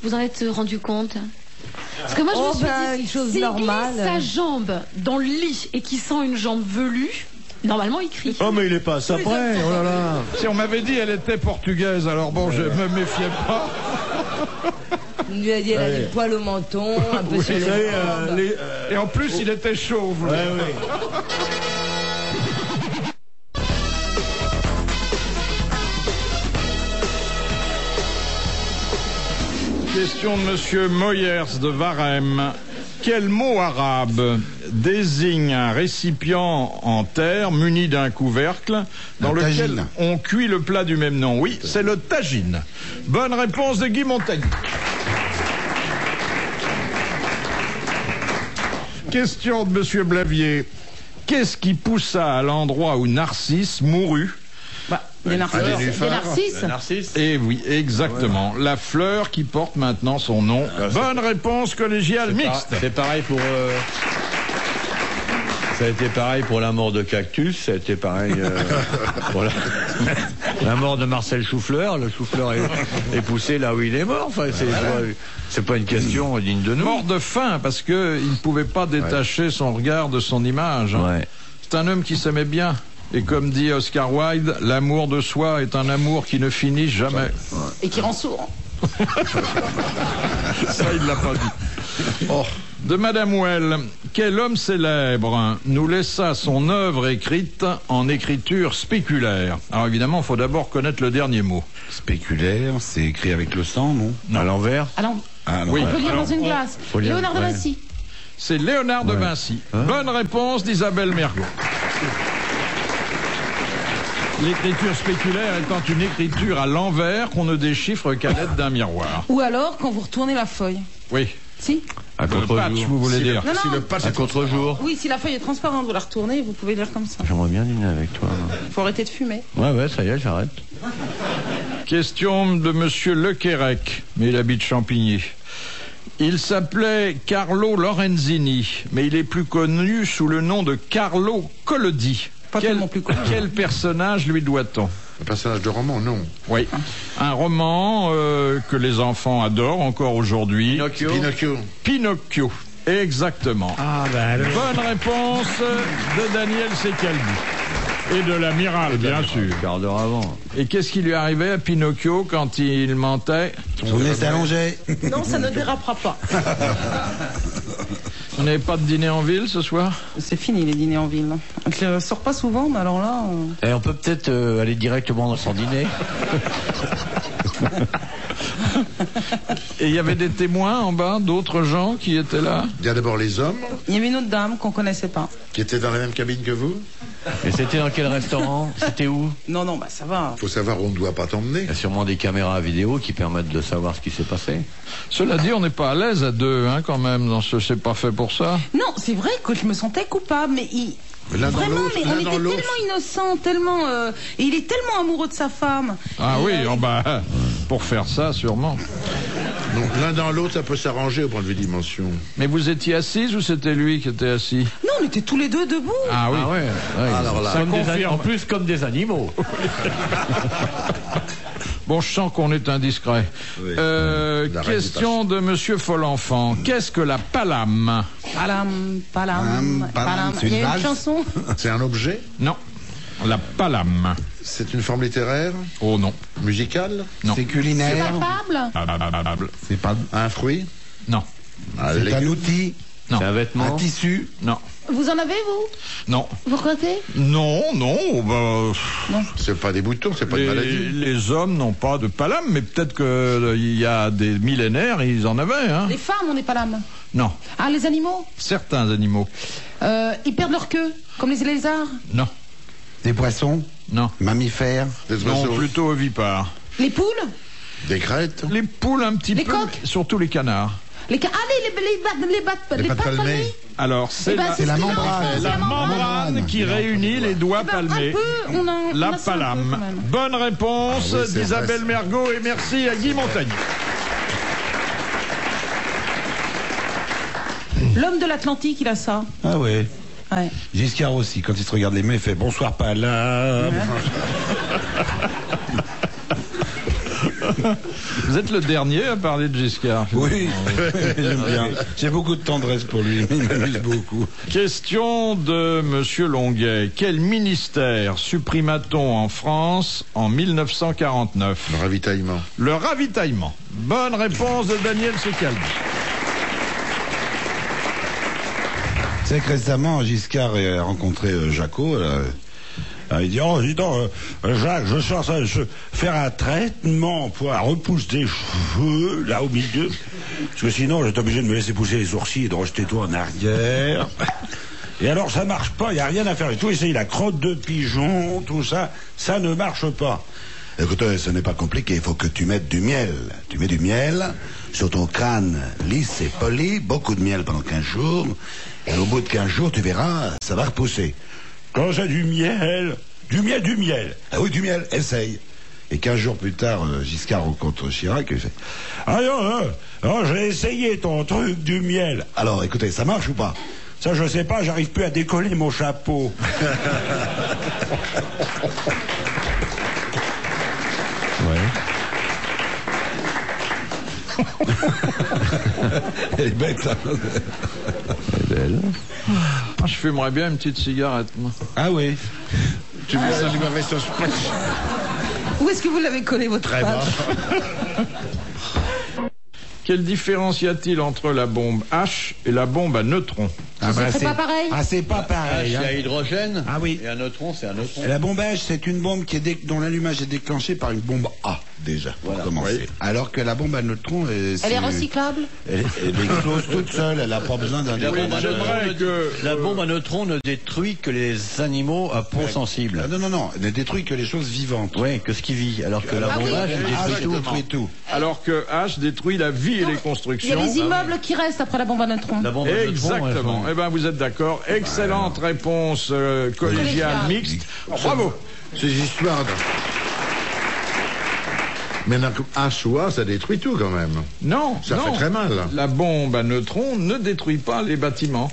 vous en êtes rendu compte? Parce que moi, je Oh, me suis ben, dit, une chose s'il normale. glisse sa jambe dans le lit et qu'il sent une jambe velue, normalement, il crie. Oh mais il est pas à ça près. Oh là là. Si on m'avait dit elle était portugaise, alors bon, je me méfiais pas. Il lui a dit, elle a des poils au menton, un peu sur Vous les savez, jambes. Et en plus, il était chauve. Ouais, ouais. Question de Monsieur Moyers de Varem. Quel mot arabe désigne un récipient en terre muni d'un couvercle dans lequel on cuit le plat du même nom? Oui, c'est le tagine. Bonne réponse de Guy Montagny. Question de Monsieur Blavier. Qu'est-ce qui poussa à l'endroit où Narcisse mourut? Des narcisses. Eh oui, exactement. La fleur qui porte maintenant son nom. Bonne réponse collégiale mixte. C'est pareil pour... Ça a été pareil pour la mort de Cactus, ça a été pareil pour la mort de Marcel Choufleur. Le Choufleur est poussé là où il est mort. Enfin, c'est pas une question digne de nous. Mort de faim parce que il ne pouvait pas détacher son regard de son image. Ouais. C'est un homme qui s'aimait bien. Et comme dit Oscar Wilde, l'amour de soi est un amour qui ne finit jamais. Et qui rend sourd. Ça, il l'a pas dit. Oh. De Madame Well, quel homme célèbre nous laissa son œuvre écrite en écriture spéculaire? Alors évidemment, il faut d'abord connaître le dernier mot. Spéculaire, c'est écrit avec le sang, non? À l'envers? Oui. On peut lire dans une glace. Léonard de Vinci. C'est Léonard de Vinci. Bonne réponse d'Isabelle Mergo. L'écriture spéculaire étant une écriture à l'envers qu'on ne déchiffre qu'à l'aide d'un miroir. Ou alors quand vous retournez la feuille. Oui. Si. À Le patch, vous voulez dire? Non, non. À contre-jour. Oui, si la feuille est transparente, vous la retournez, vous pouvez lire comme ça. J'aimerais bien dîner avec toi. Il faut arrêter de fumer. Ouais, ça y est, j'arrête. Question de Monsieur Lequérec, mais il habite Champigny. Il s'appelait Carlo Lorenzini, mais il est plus connu sous le nom de Carlo Collodi. Quel personnage lui doit-on? Un personnage de roman, non. Oui. Un roman que les enfants adorent encore aujourd'hui. Pinocchio. Exactement. Bonne réponse de Daniel Secaldi. Et de l'amiral, bien sûr. Quart d'heure avant. Et qu'est-ce qui lui arrivait à Pinocchio quand il mentait? Son nez s'allongeait. Non, ça ne dérapera pas. Vous n'avez pas de dîner en ville ce soir? C'est fini les dîners en ville. Je ne sors pas souvent, mais alors là... Et on peut peut-être aller directement dans son dîner. Et il y avait des témoins en bas, d'autres gens qui étaient là? Il y a d'abord les hommes. Il y avait une autre dame qu'on connaissait pas. Qui étaient dans la même cabine que vous. Et c'était dans quel restaurant? C'était où? Non, bah ça va. Faut savoir où on ne doit pas t'emmener. Il y a sûrement des caméras vidéo qui permettent de savoir ce qui s'est passé. Cela dit, on n'est pas à l'aise à deux, hein, quand même. Dans ce, c'est pas fait pour ça. Non, c'est vrai que je me sentais coupable, mais vraiment, mais on était tellement innocents, tellement... et il est tellement amoureux de sa femme. Ah oui, pour faire ça, sûrement. Donc l'un dans l'autre, ça peut s'arranger au point de vue dimension. Mais vous étiez assise ou c'était lui qui était assis? Non, on était tous les deux debout. Ah oui. Alors là, ça confirme. En plus, comme des animaux. Bon, je sens qu'on est indiscret. Oui. Question de Monsieur Folenfant. Qu'est-ce que la palame? Palam. Il y a une chanson. c'est un objet. Non. La palame. C'est une forme littéraire. Oh non. Musicale. Non. C'est culinaire. Palpable. C'est pas. Un fruit. Non. C'est un outil. Non. C'est un vêtement. Un tissu. Non. Vous en avez, vous? Non. Vous crottez? Non. C'est pas des boutons, c'est pas une maladie. Les hommes n'ont pas de palame, mais peut-être qu'il y a des millénaires, ils en avaient, hein. Les femmes, on n'est pas l'âme. Non. Ah, les animaux? Certains animaux. Ils perdent leur queue, comme les lézards. Non. Des poissons. Non. Mammifères. Des Non, oiseaux. plutôt ovipares. Les poules? Des crêtes. Les poules un petit Les peu, coqs. surtout les canards. Les pattes palmées. Alors, c'est la membrane. c'est la membrane qui réunit les doigts palmés. La palame. Bonne réponse Ah oui, c'est d'Isabelle vrai, Mergo et merci à Guy Montagny. L'homme de l'Atlantique, il a ça. Ah ouais. Ouais. Giscard aussi, quand il se regarde les mains, il fait bonsoir palame. Vous êtes le dernier à parler de Giscard. Oui, j'aime bien. J'ai beaucoup de tendresse pour lui, il m'amuse beaucoup. Question de Monsieur Longuet. Quel ministère supprima-t-on en France en 1949? Le ravitaillement. Le ravitaillement. Bonne réponse de Daniel Secaldi. C'est que récemment, Giscard a rencontré Jaco Alors, il dit, oh, dis donc, Jacques, je cherche à faire un traitement pour la repousse des cheveux, là, au milieu. Parce que sinon, j'étais obligé de me laisser pousser les sourcils et de rejeter tout en arrière. Et alors, ça marche pas, il n'y a rien à faire. J'ai tout essayé, la crotte de pigeon, tout ça, ça ne marche pas. Écoute, ce n'est pas compliqué, il faut que tu mettes du miel. Tu mets du miel sur ton crâne lisse et poli, beaucoup de miel pendant 15 jours, et au bout de 15 jours, tu verras, ça va repousser. Quand j'ai du miel. Ah oui, du miel, essaye. Et 15 jours plus tard, Giscard rencontre Chirac et il fait, ah non, j'ai essayé ton truc du miel. Alors, écoutez, ça marche ou pas? Ça, je sais pas, j'arrive plus à décoller mon chapeau. Elle est bête, ça. Elle est belle. Ah, je fumerais bien une petite cigarette, moi. Ah oui. Tu mets ça lui avait sur scratch. Où est-ce que vous l'avez collé, votre Très page? Quelle différence y a-t-il entre la bombe H et la bombe à neutrons? C'est pas pareil. Ah, c'est pas pareil. Il y a hydrogène. Ah oui. Et un neutron, c'est un neutron. Et la bombe H, c'est une bombe dont l'allumage est déclenché par une bombe A, déjà, pour commencer. Oui. Alors que la bombe à neutrons... Elle est recyclable. Elle explose toute seule, elle n'a pas besoin d'un... La bombe à neutrons ne détruit que les animaux à peau sensible. Ah, non, elle ne détruit que les choses vivantes. Oui, que ce qui vit. Alors que la bombe H, elle détruit tout. Alors que H détruit la vie et les Il y a constructions. les immeubles qui restent après la bombe à neutrons. La bombe à neutrons, Exactement. Eh bien, vous êtes d'accord. Excellente réponse collégiale mixte. Bravo. Ces histoires de... Mais un choix, ça détruit tout quand même. Non, Ça non. fait très mal. La bombe à neutrons ne détruit pas les bâtiments.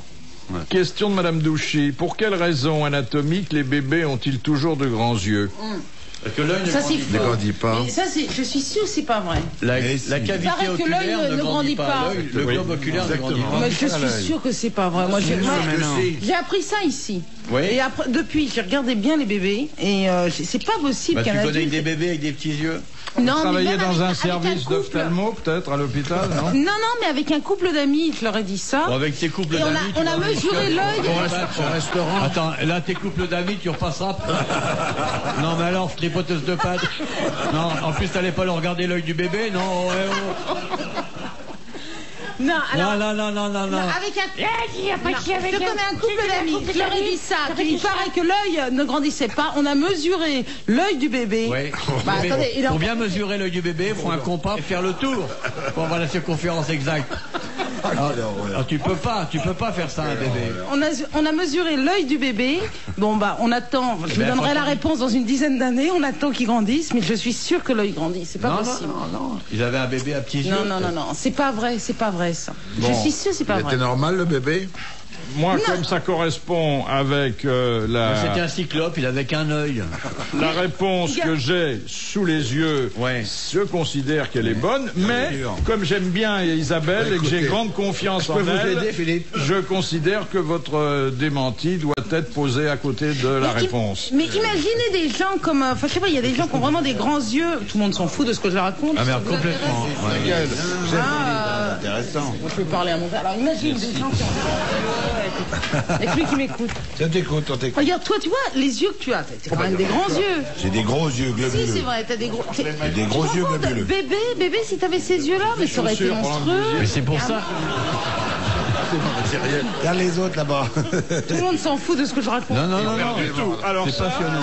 Ouais. Question de Madame Douchy. Pour quelles raisons anatomiques les bébés ont-ils toujours de grands yeux? Parce que l'œil ne Ça, c'est grandit Ne faux. grandit pas. Mais ça, je suis sûre que c'est pas vrai. La Et cavité paraît que oculaire l'œil ne grandit pas. Le globe oculaire ne grandit pas. Mais je suis sûre que c'est pas vrai. Moi, j'ai appris ça ici. Oui. Et après, depuis, j'ai regardé bien les bébés et c'est pas possible Bah, tu qu'un connais adulte... des bébés avec des petits yeux? Non, mais Travailler même dans un avec service couple. d'ophtalmo, peut-être, à l'hôpital, non? Non, mais avec un couple d'amis, je leur ai dit ça. Bon, avec tes couples Et d'amis. on a mesuré l'œil. Au restaurant. Attends, là, tes couples d'amis, tu repasseras. Non, mais alors, tripoteuse de pâtes. Non, en plus, t'allais pas leur regarder l'œil du bébé, non? Non, alors... Non. Avec un... Je connais un couple d'amis, je leur ai dit ça, qu'il paraît que l'œil ne grandissait pas. On a mesuré l'œil du bébé. Oui. Bah, Mais attendez, il a... pour bien mesurer l'œil du bébé, il faut un compas et faire le tour pour avoir la circonférence exacte. Alors, tu peux pas faire ça à un bébé. On a mesuré l'œil du bébé. Bon, bah, on attend. Je vous donnerai la réponse dans une dizaine d'années. On attend qu'il grandisse, mais je suis sûre que l'œil grandit. C'est pas possible. Non. Ils avaient un bébé à petits yeux. Non. C'est pas vrai ça. Bon. Je suis sûre, c'est pas Il vrai. était normal, le bébé? Moi, comme ça correspond avec C'était un cyclope, il avait qu'un œil. la réponse que j'ai sous les yeux, Ouais. je considère qu'elle est bonne, mais comme j'aime bien Isabelle et que j'ai grande confiance en peux vous elle, aider, Philippe? je considère que votre démenti doit être posé à côté de la réponse. Mais imaginez des gens comme... Enfin, je sais pas, il y a des gens qui ont vraiment des grands yeux. Tout le monde s'en fout de ce que je raconte. Ah, mais Ça vous complètement. intéresse C'est intéressant. Moi, je peux parler à mon père. Alors, imagine des gens qui ont... Il n'y a que lui qui m'écoute. Ça t'écoute, on t'écoute. Regarde, toi, tu vois, les yeux que tu as, t'as quand même des grands yeux. J'ai des gros yeux globuleux. Si, c'est vrai, t'as des gros... Des gros yeux globuleux. Bébé, si t'avais ces yeux-là, mais ça aurait été monstrueux. Mais c'est pour ça. Regarde les autres là-bas. Tout le monde s'en fout de ce que je raconte. Non. Du tout. Alors C'est ça, passionnant.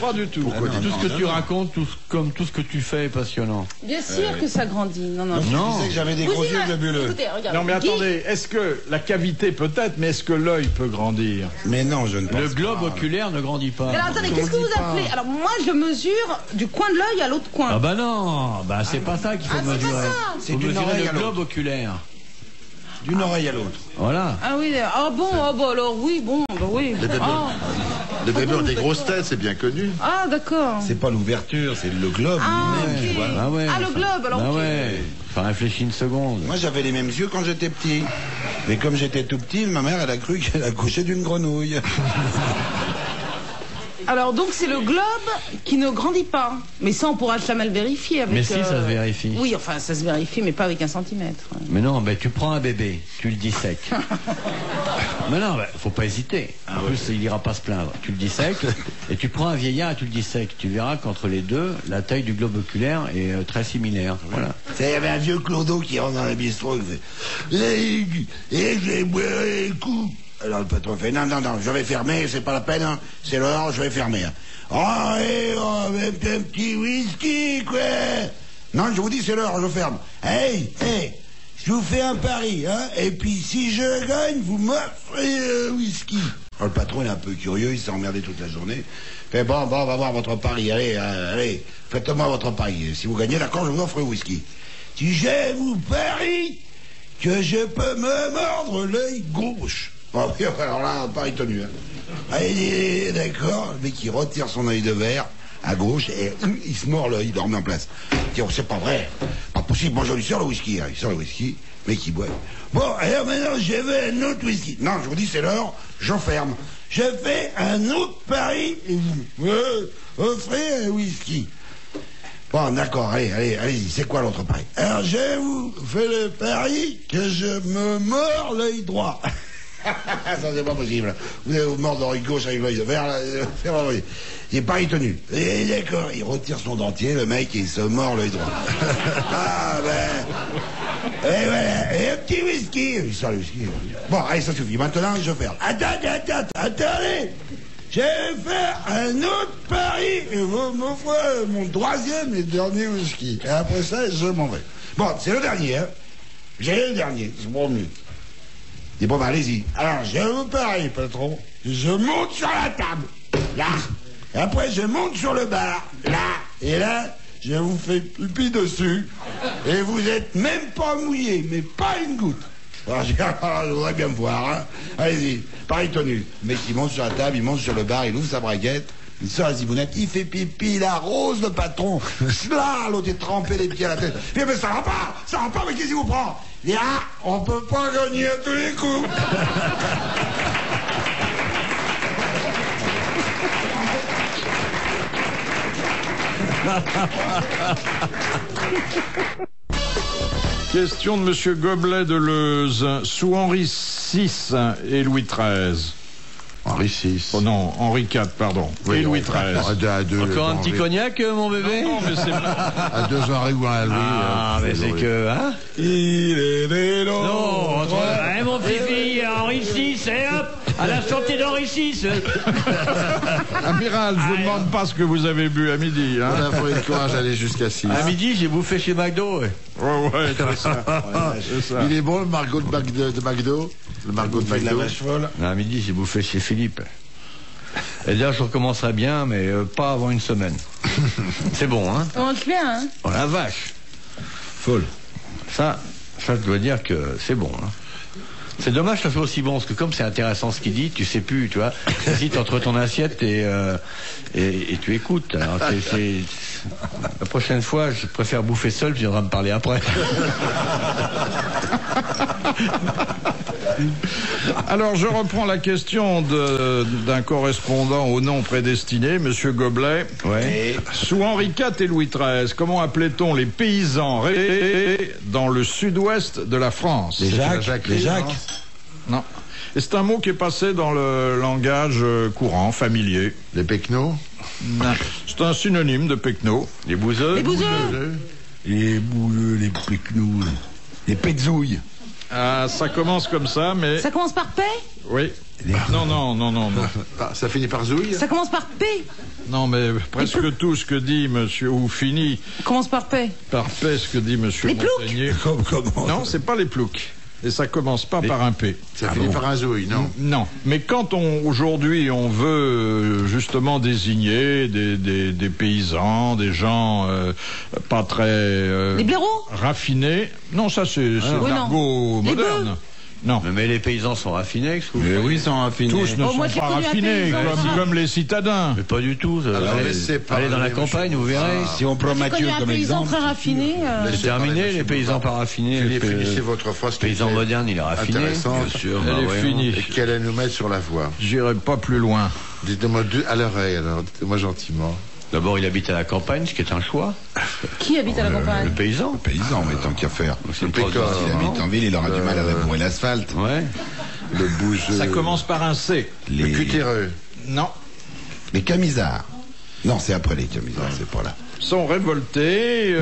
pas du tout. Tout ce que tu racontes, comme tout ce que tu fais est passionnant. Bien sûr que ça grandit. Non. Je disais que j'avais des gros yeux globuleux. Écoutez, regarde. Non mais Guy, attendez, est-ce que la cavité peut-être, mais est-ce que l'œil peut grandir? Mais non, je ne pense Le pas. globe oculaire ne grandit pas. Alors attendez, qu'est-ce que vous appelez? Alors moi je mesure du coin de l'œil à l'autre coin. Ah bah non, bah c'est pas ça qu'il faut Ah, c'est mesurer. pas ça. C'est Faut d'une mesurer oreille le à l'autre. globe oculaire. D'une oreille à l'autre. Voilà. Ah oui, ah bon, ah bah alors oui, bon, bah oui. Les bébés ont des grosses têtes, c'est bien connu. Ah d'accord. C'est pas l'ouverture, c'est le globe Ah lui-même, tu ok. vois. Bah ouais, Ah le enfin, globe, alors Bah ok. ouais. Enfin, réfléchis une seconde. Moi j'avais les mêmes yeux quand j'étais petit. Mais comme j'étais tout petit, ma mère elle a cru qu'elle accouchait d'une grenouille. Alors donc c'est le globe qui ne grandit pas. Mais ça on pourra jamais le vérifier avec... Mais si, ça se vérifie. Oui, enfin ça se vérifie, mais pas avec 1 centimètre. Mais non, mais tu prends un bébé, tu le dissèques. Mais non, faut pas hésiter. En plus, il ira pas se plaindre. Tu le dissèques, et tu prends un vieillard et tu le dissèques. Tu verras qu'entre les deux, la taille du globe oculaire est très similaire. Voilà. Il y avait un vieux clodo qui rentre dans le bistrot et je vais boire un coup. Alors le patron fait non, je vais fermer, c'est pas la peine, hein. C'est l'heure, je vais fermer. Hein. Un petit whisky, quoi. Non, je vous dis, c'est l'heure, je ferme. Hey, je vous fais un pari, hein. Et puis si je gagne, vous m'offrez un whisky. Alors, le patron il est un peu curieux, il s'est emmerdé toute la journée. Fait bon, on va voir votre pari, allez, faites-moi votre pari. Si vous gagnez, d'accord, je vous offre un whisky. Si je vous parie que je peux me mordre l'œil gauche. Bon, alors là, pari tenu. Hein. Allez, d'accord, le mec il retire son œil de verre à gauche et il se mord l'œil, il le remet en place. Il dit, oh, c'est pas vrai, pas possible, moi je lui sors le whisky. Hein. Il sort le whisky, le mec il boit. Bon, alors maintenant je veux un autre whisky. Non, je vous dis, c'est l'heure, j'enferme. Je fais un autre pari et vous me offrez un whisky. Bon, d'accord, allez-y, c'est quoi l'autre pari? Alors, je vous fais le pari que je me mords l'œil droit. Ça, c'est pas possible. Vous allez vous mordre l'œil gauche avec l'œil de verre, c'est pas possible. Il est pari tenu. Et d'accord, il retire son dentier, le mec, et il se mord l'œil droit. Ah, ben... Et voilà, et un petit whisky. Il sort le whisky. Bon, allez, ça suffit. Maintenant, je ferme. Attendez. Je vais faire un autre pari et vous m'offrez mon troisième et dernier whisky. Et après ça, je m'en vais. Bon, c'est le dernier, hein. J'ai le dernier, c'est bon mieux. Il dit, bon, bah, allez-y. Alors, je vous parie, patron, je monte sur la table, là. Et après, je monte sur le bar, là. Et là, je vous fais pipi dessus. Et vous êtes même pas mouillé, mais pas une goutte. Alors, je voudrais bien me voir, hein. Allez-y, pari tenu. Le mec, il monte sur la table, il monte sur le bar, il ouvre sa braguette, il sort la zibounette, il fait pipi, il arrose le patron. Là, l'autre est trempé les pieds à la tête. Il dit, mais ça va pas, mais qu'est-ce qui vous prend? Il dit, ah, on peut pas gagner à tous les coups. Question de Monsieur Goblet de Leuze. Sous Henri VI et Louis XIII. Henri VI. Oh non, Henri IV, pardon. Oui, et Louis XIII. Encore un petit cognac, mon bébé? Non, mais c'est à 2 Henri ou à Louis. Ah, mais c'est que, hein? Il est des Non, mon fifi, Henri VI, et hop, à la santé d'Henri VI. Amiral, je vous demande pas ce que vous avez bu à midi, hein? On a pris le courage d'aller jusqu'à 6. À midi, j'ai bouffé chez McDo, ouais. Ouais, c'est ça. C'est ça. Il est bon, le Margot de McDo? Le Margot de McDo? À midi, j'ai bouffé chez Philippe. Et d'ailleurs, je recommencerai bien, mais pas avant une semaine. C'est bon, hein? On mange bien, hein? Oh la vache! Folle. Ça, je dois dire que c'est bon, hein. C'est dommage que ça soit aussi bon, parce que comme c'est intéressant ce qu'il dit, tu sais plus, tu vois. Tu hésites entre ton assiette et tu écoutes. Alors, la prochaine fois, je préfère bouffer seul, tu viendras me parler après. Alors, je reprends la question d'un correspondant au nom prédestiné, Monsieur Goblet. Ouais. Sous Henri IV et Louis XIII, comment appelait-on les paysans dans le sud-ouest de la France? Les Jacques. Non. Et c'est un mot qui est passé dans le langage courant, familier. Les Pecnos? Non. C'est un synonyme de pecno. Les bouseux? Les bouseux. Les bouleux, les Pecnos, les Petzouilles. Ah, ça commence comme ça, mais... Ça commence par P? Oui. Non. Ah, ça finit par Zouille? Ça commence par P? Non, mais presque tout ce que dit monsieur, ou finit Commence par P. par P, ce que dit monsieur Les ploucs? Montagnier. Comment? Non, c'est pas les ploucs. Et ça commence pas par un P. Ça finit par un Zouille, non? Non. Mais quand aujourd'hui on veut justement désigner des paysans, des gens pas très Les blaireaux? raffinés, non, ça c'est Oui, l'argot non. Les moderne. Non. Mais les paysans sont raffinés, qu'est-ce que vous Mais croyez? oui, ils sont raffinés. Tous ne Oh, moi, sont j'ai pas connu un raffinés, paysan. comme les citadins. Mais pas du tout. Alors, laissez parler, Allez dans la campagne, vous verrez. Si on prend J'ai Mathieu connu un comme paysan exemple. très raffiné. C'est terminé, les paysans pas raffinés. Les Finissez votre phrase. paysans modernes, il est raffiné. Intéressant. Bien sûr. Elle est finie. Et qu'elle allait nous mettre sur la voie. J'irai pas plus loin. Dites-moi deux à l'oreille, alors. Dites-moi gentiment. D'abord, il habite à la campagne, ce qui est un choix. Qui habite à la Le campagne? paysan. Paysan, mais tant qu'à faire. C'est une Pécor. preuve de- S'il habite en ville, il aura du mal à labourer l'asphalte. Ouais. Le bougeux. Ça commence par un C. Le cutéreux. Non. Les camisards. Non, c'est après les camisards, c'est pas là. Sont révoltés,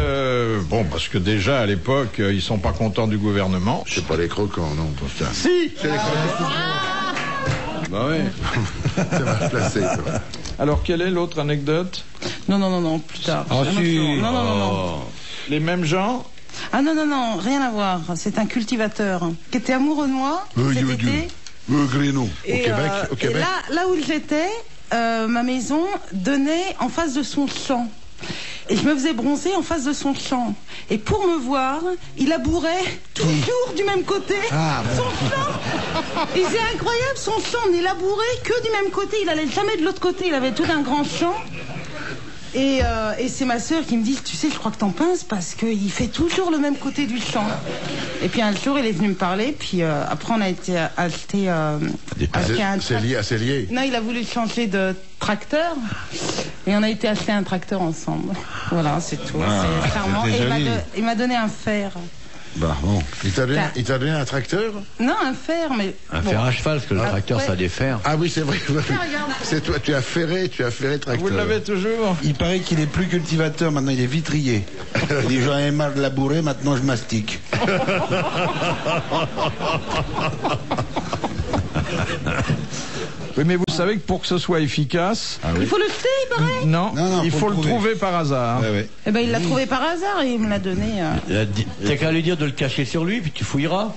bon, parce que déjà, à l'époque, ils sont pas contents du gouvernement. C'est pas les croquants, non, pour ça. Si. C'est les croquants. Bah ouais. C'est mal placé, toi. Alors, quelle est l'autre anecdote? Non, plus tard. Ah si. Non. Les mêmes gens? Ah non, rien à voir. C'est un cultivateur qui était amoureux de moi cet été. Gréno. Et, Au Québec. Et là où j'étais, ma maison donnait en face de son champ. Et je me faisais bronzer en face de son champ. Et pour me voir, il labourait toujours du même côté son champ. Et c'est incroyable, son champ n'est labouré que du même côté. Il allait jamais de l'autre côté. Il avait tout un grand champ. Et c'est ma sœur qui me dit, tu sais, je crois que t'en pinces parce qu'il fait toujours le même côté du champ. Et puis un jour, il est venu me parler. Puis après, on a été acheter un C'est lié. Non, il a voulu changer de tracteur. Et on a été acheter un tracteur ensemble. Voilà, c'est tout. C'est charmant. Et il m'a donné un fer. Bah bon. Il t'a donné un tracteur? Non, un fer, mais... Un fer à cheval, parce que le tracteur, ça a des fers. Ah oui, c'est vrai. Regarde. C'est toi, tu as ferré le tracteur. Vous l'avez toujours? Il paraît qu'il est plus cultivateur, maintenant il est vitrier. Il dit j'en ai marre de labourer, maintenant je mastique. Oui, mais vous savez que pour que ce soit efficace... Il faut le jeter, il paraît. Non, il faut le trouver par hasard. Ouais. Eh ben, il l'a trouvé par hasard et il me l'a donné. T'as qu'à lui dire de le cacher sur lui, puis tu fouilleras.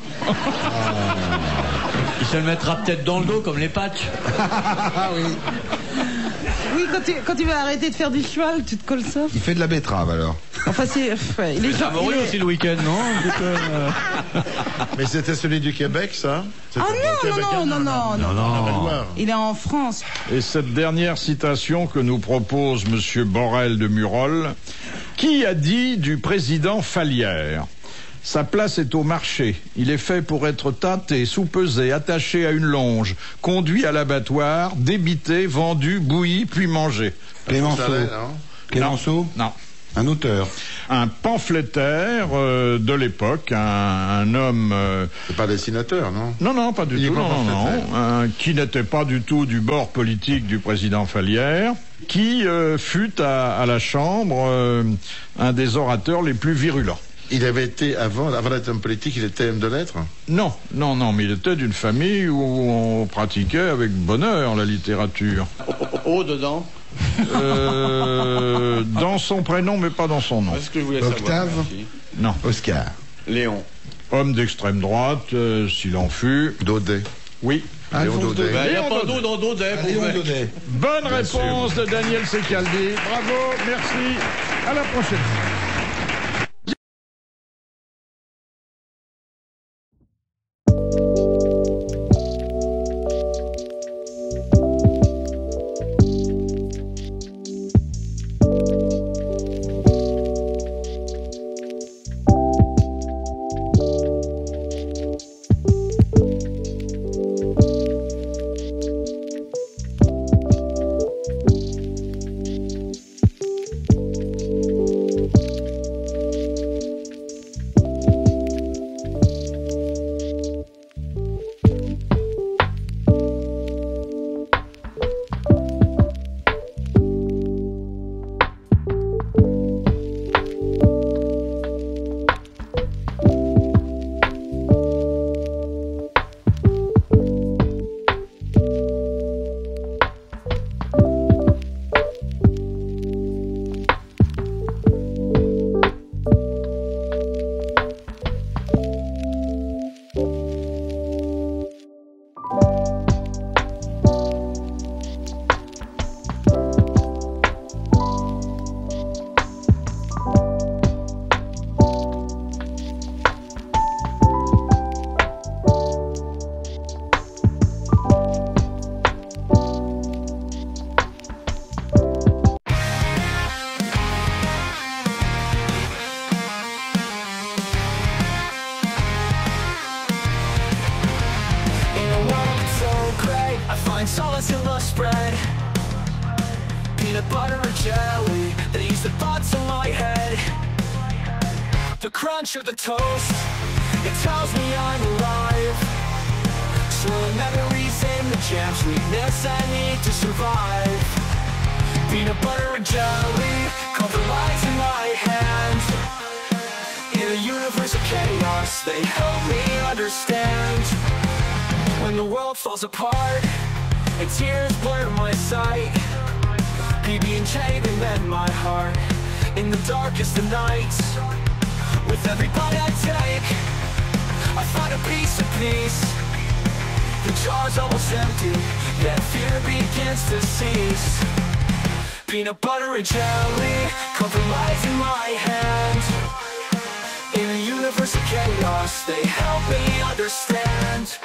Il se le mettra peut-être dans le dos, comme les patchs. Oui, quand tu vas arrêter de faire du cheval, tu te colles ça. Il fait de la betterave alors. Enfin, il est Savoureux aussi le week-end, non? Mais c'était celui du Québec, ça? Ah non. Il est en France. Et cette dernière citation que nous propose M. Borel de Murol, qui a dit du président Fallières: sa place est au marché. Il est fait pour être tâté, soupesé, attaché à une longe, conduit à l'abattoir, débité, vendu, bouilli, puis mangé. Clémenceau? Non. Un auteur. Un pamphlétaire de l'époque, un homme... C'est pas dessinateur, non? Non, pas du tout, qui n'était pas du tout du bord politique du président Fallières, qui fut à la Chambre un des orateurs les plus virulents. Il avait été, avant d'être homme politique, il était homme de lettres? Non, mais il était d'une famille où on pratiquait avec bonheur la littérature. Dedans? Dans son prénom, mais pas dans son nom. C'est ce que je voulais Octave? savoir. Non. Oscar. Léon. Homme d'extrême droite, s'il en fut. Daudet. Oui. Léon Daudet. Il n'y a pas d'eau dans Daudet. Bonne réponse de Daniel Secaldi. Bravo, merci. À la prochaine. solace in the spread. Peanut butter and jelly, they ease the thoughts in my head. The crunch of the toast, it tells me I'm alive. So the memories and the jam, sweetness I need to survive. Peanut butter and jelly, compromise in my hands. In a universe of chaos, they help me understand. When the world falls apart and tears blur my sight, PB&J, they mend my heart in the darkest of nights. With every bite I take, I find a piece of peace. The jar's almost empty, yet fear begins to cease. Peanut butter and jelly, compromise in my hand. In a universe of chaos, they help me understand.